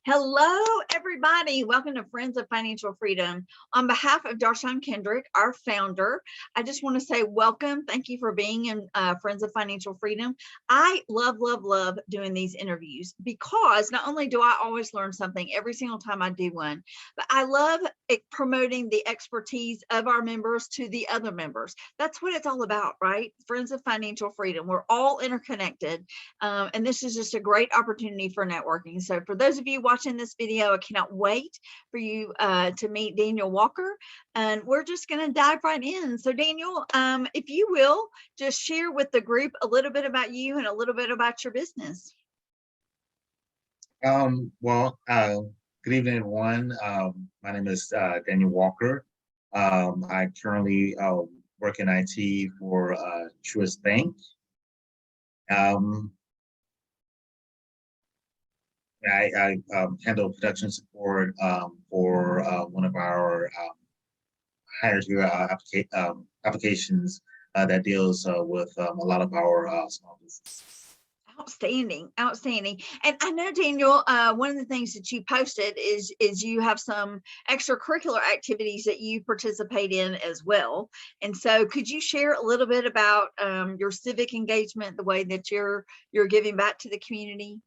Hello, everybody. Welcome to Friends of Financial Freedom. On behalf of Darshan Kendrick, our founder, I just want to say welcome. Thank you for being in Friends of Financial Freedom. I love doing these interviews because not only do I always learn something every single time I do one, but I love promoting the expertise of our members to the other members. That's what it's all about, right? Friends of Financial Freedom. We're all interconnected. And this is just a great opportunity for networking. So for those of you watching this video, I cannot wait for you to meet Daniel Walker, and we're just going to dive right in. So Daniel, if you will, just share with the group a little bit about you and a little bit about your business. Good evening, everyone. My name is Daniel Walker. I currently work in IT for Truist Bank. I handle production support for one of our higher tier applications that deals with a lot of our small businesses. Outstanding. And I know, Daniel, one of the things that you posted is you have some extracurricular activities that you participate in as well. And so could you share a little bit about your civic engagement, the way that you're giving back to the community?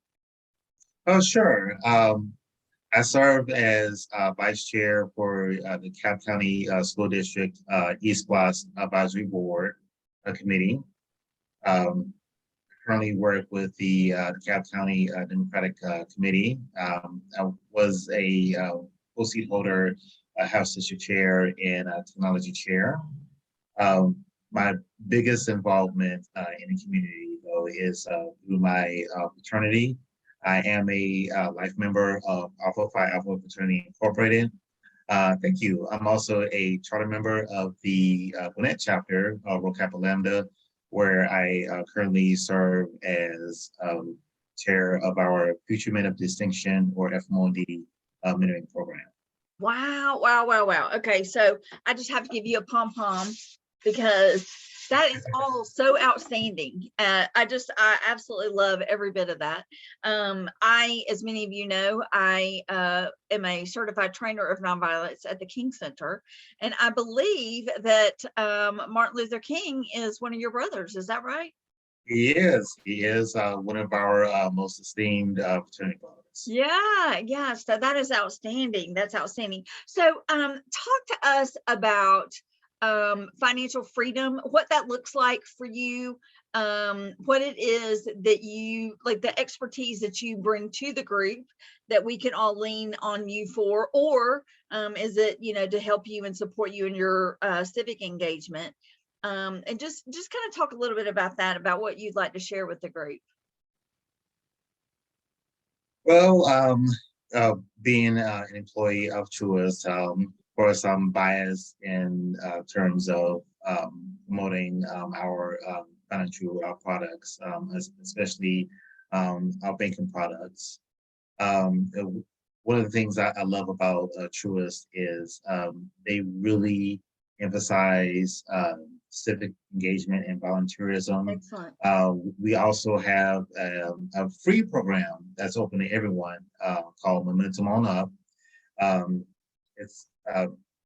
Oh, sure. I serve as vice chair for the Cobb County School District East Block Advisory Board Committee. Currently work with the Cobb County Democratic Committee. I was a full seat holder, House District Chair, and Technology Chair. My biggest involvement in the community, though, is through my fraternity. I am a life member of Alpha Phi Alpha Fraternity Incorporated. Thank you. I'm also a charter member of the Gwinnett chapter of Rho Kappa Lambda, where I currently serve as chair of our Future Men of Distinction, or FMOD, mentoring program. Wow. Okay, so I just have to give you a pom-pom because that is all so outstanding. I absolutely love every bit of that. As many of you know, I am a certified trainer of nonviolence at the King Center. And I believe that Martin Luther King is one of your brothers. Is that right? He is one of our most esteemed fraternity brothers. Yeah. So that is outstanding. That's outstanding. So talk to us about financial freedom, what that looks like for you, what it is that you like, the expertise that you bring to the group that we can all lean on you for, or is it, to help you and support you in your civic engagement, and just kind of talk a little bit about that, about what you'd like to share with the group. Well, being an employee of Truist, of course, I'm biased in terms of promoting our financial products, especially our banking products. One of the things I love about Truist is they really emphasize civic engagement and volunteerism. Excellent. We also have a free program that's open to everyone called Momentum On Up. It's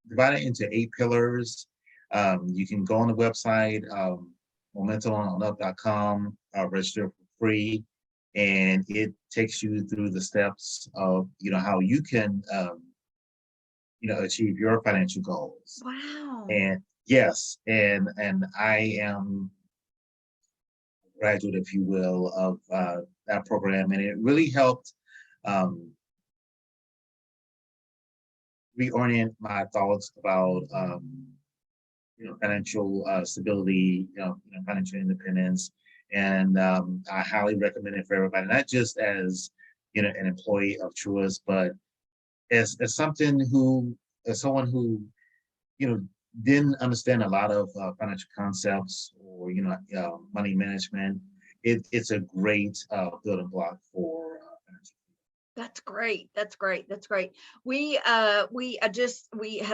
divided into 8 pillars. You can go on the website, momentumonup.com, register for free, and it takes you through the steps of how you can achieve your financial goals. Wow. And yes, and I am a graduate, if you will, of that program, and it really helped reorient my thoughts about financial stability, financial independence, and I highly recommend it for everybody, not just as an employee of Truist, but as someone who didn't understand a lot of financial concepts or money management. It's a great building block for financial. That's great. That's great. That's great. We had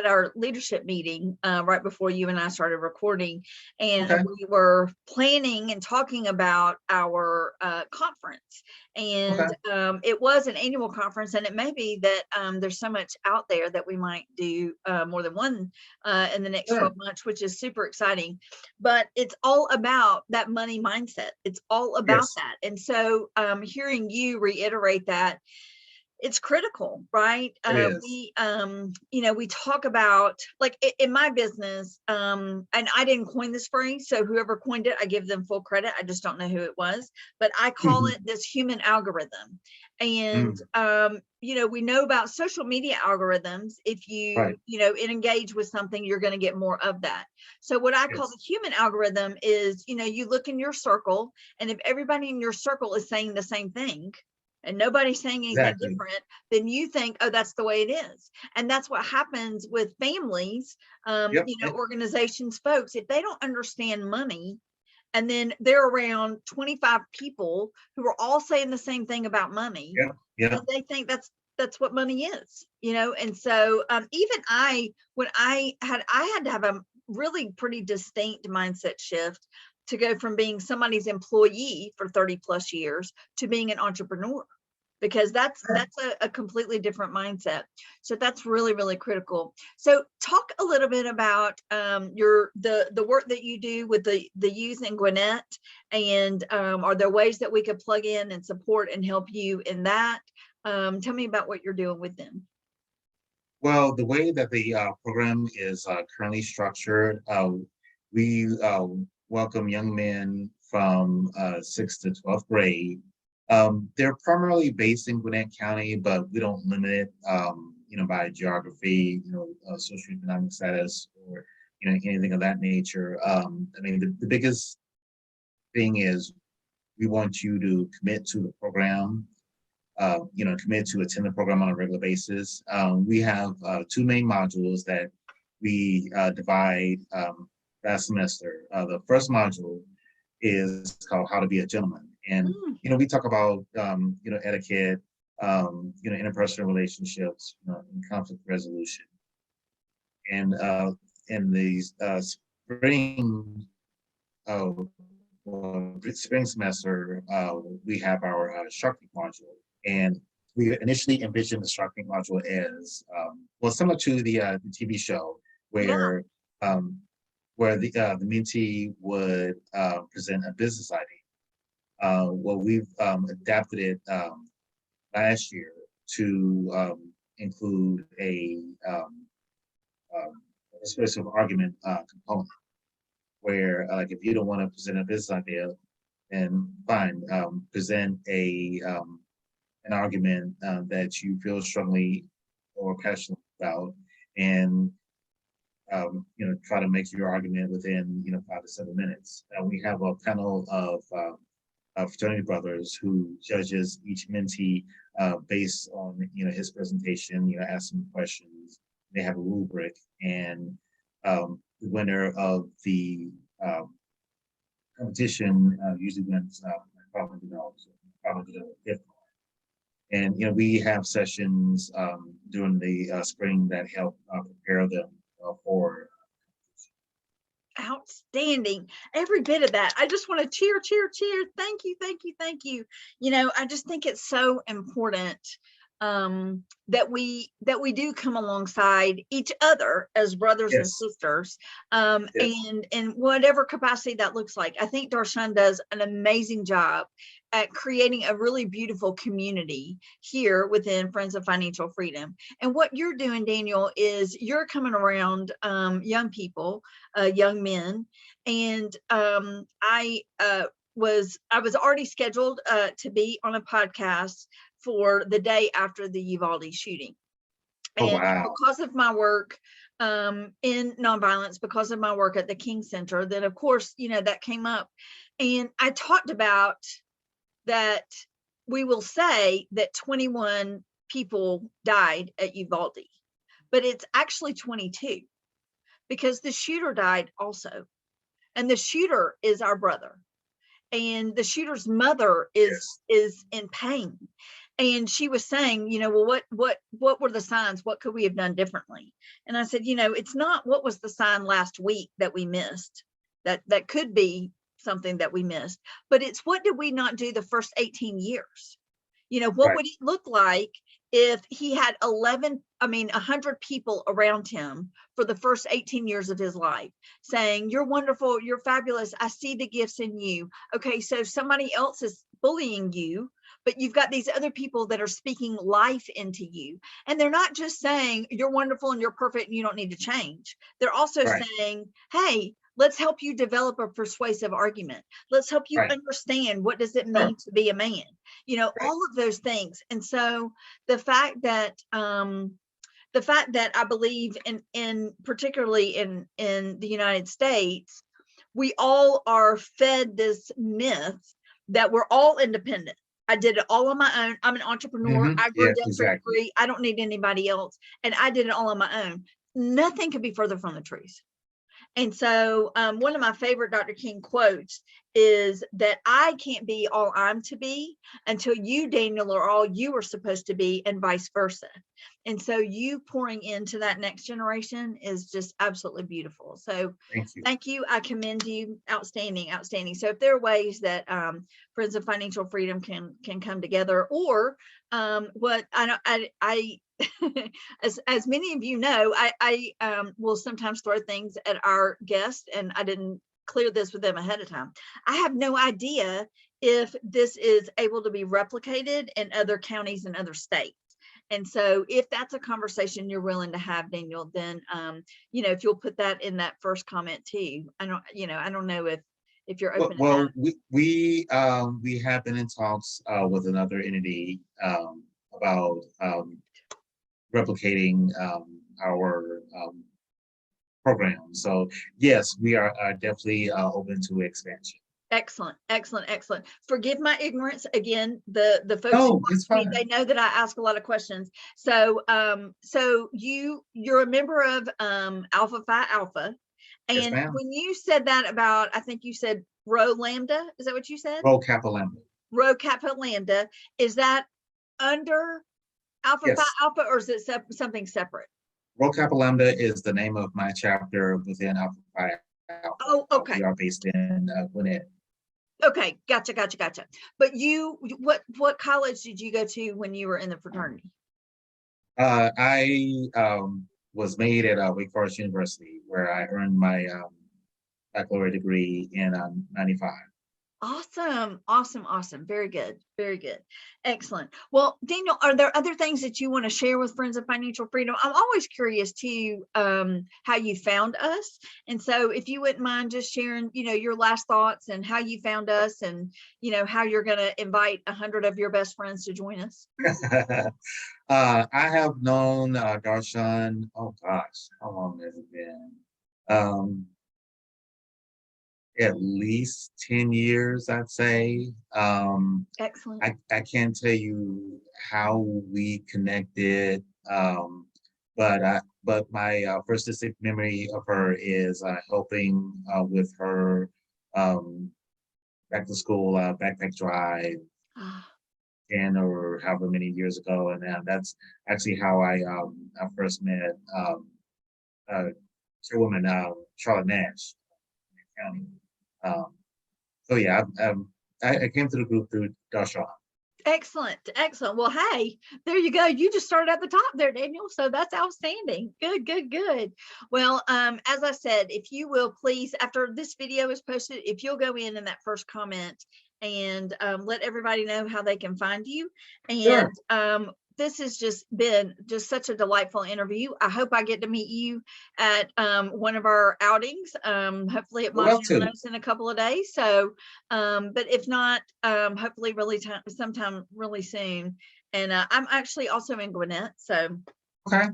our leadership meeting right before you and I started recording, and Okay, we were planning and talking about our conference. And okay, it was an annual conference, and it may be that there's so much out there that we might do more than one in the next sure, 12 months, which is super exciting. But it's all about that money mindset. It's all about yes, that. And so hearing you reiterate that, it's critical, right? it is. We talk about, like, in my business, and I didn't coin this phrase, so whoever coined it, I give them full credit. I just don't know who it was, but I call it this human algorithm. And Mm, we know about social media algorithms. If right, engage with something, you're going to get more of that. So what I call yes, the human algorithm is, you look in your circle, and if everybody in your circle is saying the same thing, and nobody's saying anything exactly. different, then you think, oh, that's the way it is. And that's what happens with families, Yep, organizations, folks. If they don't understand money, and then they're around 25 people who are all saying the same thing about money, yep, then yep. they think that's what money is. And so even when I had to have a really pretty distinct mindset shift to go from being somebody's employee for 30 plus years to being an entrepreneur, because that's a completely different mindset. So that's really, really critical. So talk a little bit about the work that you do with the youth in Gwinnett, and are there ways that we could plug in and support and help you in that? Tell me about what you're doing with them. Well, the way that the program is currently structured, we welcome young men from 6th to 12th grade. They're primarily based in Gwinnett County, but we don't limit it, by geography, socioeconomic status, or anything of that nature. I mean, the biggest thing is we want you to commit to the program, commit to attend the program on a regular basis. We have two main modules that we divide that semester. The first module is called How to Be a Gentleman. And, Mm, we talk about, etiquette, interpersonal relationships, and conflict resolution. And in the spring, uh, spring semester, we have our Shark Tank module. And we initially envisioned the Shark Tank module as, similar to the TV show, yeah. where um, the mentee would present a business idea. We've adapted it last year to include um, a specific argument component, where like if you don't want to present a business idea, then fine, present an argument that you feel strongly or passionate about, and try to make your argument within 5 to 7 minutes. We have a panel of fraternity brothers who judges each mentee based on his presentation. Asking questions. They have a rubric, and the winner of the competition usually wins $500. $500 And we have sessions during the spring that help prepare them for. Outstanding. Every bit of that. I just want to cheer, cheer, cheer. Thank you, thank you, thank you. I just think it's so important that we do come alongside each other as brothers and Yes, sisters, yes, and in whatever capacity that looks like. I think Darshan does an amazing job at creating a really beautiful community here within Friends of Financial Freedom. And what you're doing, Daniel, is you're coming around young people, young men, and I was already scheduled to be on a podcast for the day after the Uvalde shooting. oh And wow, because of my work in nonviolence, because of my work at the King Center, then of course, that came up. And I talked about that we will say that 21 people died at Uvalde, but it's actually 22, because the shooter died also. And the shooter is our brother. And the shooter's mother is yes, is in pain. And she was saying, well, what were the signs? What could we have done differently? And I said, it's not what was the sign last week that we missed. That could be something that we missed, but it's what did we not do the first 18 years? What Right. would it look like if he had 100 people around him for the first 18 years of his life saying, you're wonderful, you're fabulous, I see the gifts in you. Okay, so somebody else is bullying you, but you've got these other people that are speaking life into you. And they're not just saying you're wonderful and you're perfect and you don't need to change. They're also Right. saying, hey, let's help you develop a persuasive argument. Let's help you Right. understand what does it mean to be a man, Right. all of those things. And so the fact that I believe in particularly in the United States, we all are fed this myth that we're all independent. I did it all on my own. I'm an entrepreneur. I grew Yeah, debt exactly. free. I don't need anybody else. And I did it all on my own. Nothing could be further from the truth. And so one of my favorite Dr. King quotes is that I can't be all I'm to be until you, Daniel, are all you are supposed to be, and vice versa. And so you pouring into that next generation is just absolutely beautiful. So Thank you. thank you. I commend you. Outstanding, outstanding. So if there are ways that Friends of Financial Freedom can come together, or what I as many of you know, I will sometimes throw things at our guests, and I didn't clear this with them ahead of time. I have no idea if this is able to be replicated in other counties and other states. And so if that's a conversation you're willing to have, Daniel, then if you'll put that in that first comment too. I don't know if you're open to Well, that. we have been in talks with another entity about replicating our program. So yes, we are definitely open to expansion. Excellent, excellent, excellent. Forgive my ignorance. Again, the folks who No, watch it's me, fine. they know that I ask a lot of questions. So so you're a member of Alpha Phi Alpha. Yes, And ma'am. when you said that about, I think you said Rho Lambda, is that what you said? Rho Kappa Lambda. Rho Kappa Lambda, is that under Alpha Phi Yes. Alpha, or is it something separate? Rho Kappa Lambda is the name of my chapter within Alpha Phi Alpha. Oh, okay. We are based in Gwinnett. Okay, gotcha. But what college did you go to when you were in the fraternity? I was made at Wake Forest University, where I earned my baccalaureate degree in '95. Awesome, awesome, awesome. Very good, very good. Excellent. Well, Daniel, are there other things that you want to share with Friends of Financial Freedom? I'm always curious too, how you found us. And so if you wouldn't mind just sharing, your last thoughts and how you found us, and, how you're going to invite 100 of your best friends to join us. I have known Darshan, oh gosh, how long has it been? At least 10 years, I'd say. Excellent. I can't tell you how we connected, but my first distinct memory of her is helping with her back to school backpack drive, Ah, 10 or however many years ago, and that's actually how I first met uh, Chairwoman Charlotte Nash in the county. Um, so yeah, I came to the group through Darshan. excellent, excellent. Well, hey, there you go. You just started at the top there, Daniel. So that's outstanding. Good, good, good. Well, as I said, if you will please, after this video is posted, if you'll go in that first comment and let everybody know how they can find you. Sure. And this has just been such a delightful interview. I hope I get to meet you at one of our outings, hopefully at Montana's in a couple of days. So, but if not, hopefully sometime really soon. And I'm actually also in Gwinnett. So Okay.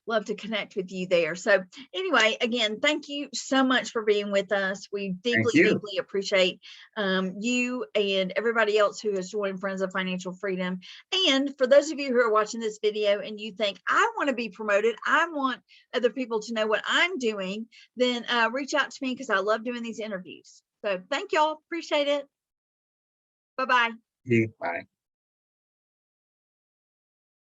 Love to connect with you there. So anyway, again, thank you so much for being with us. We deeply appreciate you and everybody else who has joined Friends of Financial Freedom. And for those of you who are watching this video and you think, I want to be promoted, I want other people to know what I'm doing, then reach out to me, because I love doing these interviews. So thank y'all. Appreciate it. Bye-bye. Bye.